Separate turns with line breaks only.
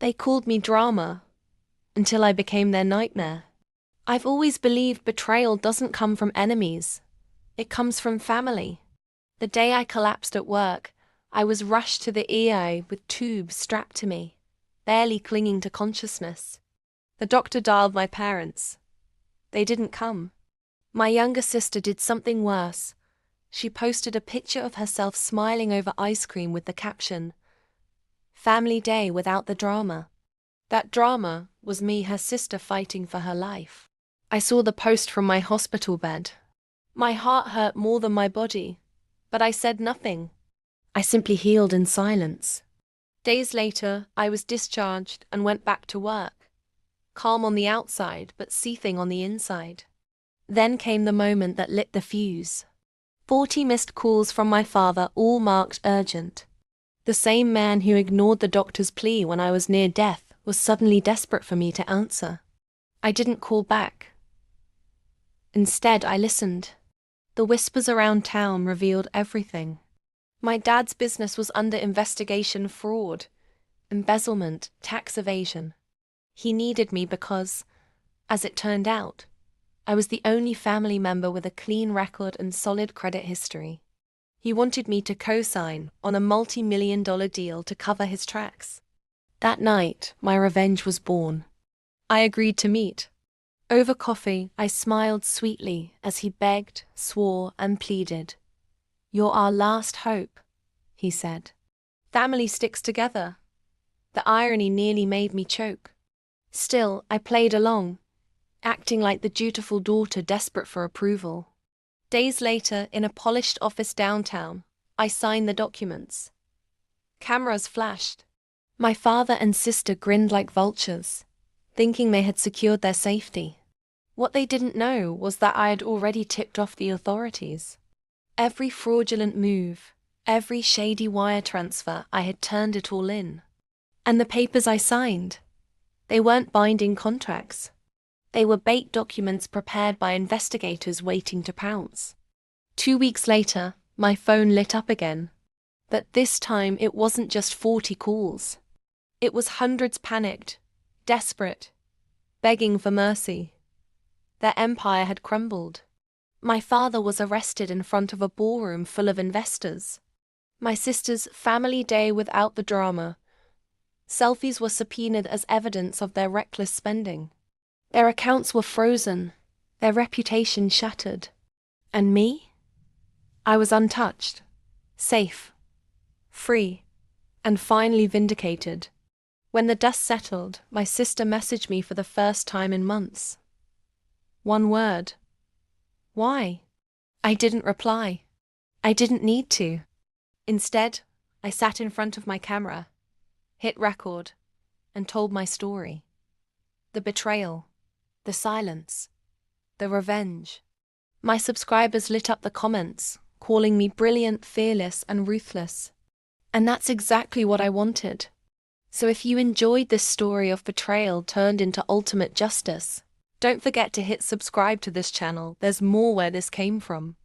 They called me drama, until I became their nightmare. I've always believed betrayal doesn't come from enemies. It comes from family. The day I collapsed at work, I was rushed to the ER with tubes strapped to me, barely clinging to consciousness. The doctor dialed my parents. They didn't come. My younger sister did something worse. She posted a picture of herself smiling over ice cream with the caption, "Family day without the drama." That drama was me, her sister, fighting for her life. I saw the post from my hospital bed. My heart hurt more than my body, but I said nothing. I simply healed in silence. Days later, I was discharged and went back to work, calm on the outside but seething on the inside. Then came the moment that lit the fuse. 40 missed calls from my father, all marked urgent. The same man who ignored the doctor's plea when I was near death was suddenly desperate for me to answer. I didn't call back. Instead, I listened. The whispers around town revealed everything. My dad's business was under investigation: fraud, embezzlement, tax evasion. He needed me because, as it turned out, I was the only family member with a clean record and solid credit history. He wanted me to co-sign on a multi-million-dollar deal to cover his tracks. That night, my revenge was born. I agreed to meet. Over coffee, I smiled sweetly as he begged, swore, and pleaded. "You're our last hope," he said. "Family sticks together." The irony nearly made me choke. Still, I played along, acting like the dutiful daughter desperate for approval. Days later, in a polished office downtown, I signed the documents. Cameras flashed. My father and sister grinned like vultures, thinking they had secured their safety. What they didn't know was that I had already tipped off the authorities. Every fraudulent move, every shady wire transfer, I had turned it all in. And the papers I signed, they weren't binding contracts. They were bait documents prepared by investigators waiting to pounce. 2 weeks later, my phone lit up again. But this time it wasn't just 40 calls. It was hundreds, panicked, desperate, begging for mercy. Their empire had crumbled. My father was arrested in front of a ballroom full of investors. My sister's family day without the drama. Selfies were subpoenaed as evidence of their reckless spending. Their accounts were frozen, their reputation shattered. And me? I was untouched, safe, free, and finally vindicated. When the dust settled, my sister messaged me for the first time in months. One word. Why? I didn't reply. I didn't need to. Instead, I sat in front of my camera, hit record, and told my story. The betrayal, the silence, the revenge. My subscribers lit up the comments, calling me brilliant, fearless, and ruthless. And that's exactly what I wanted. So if you enjoyed this story of betrayal turned into ultimate justice, don't forget to hit subscribe to this channel. There's more where this came from.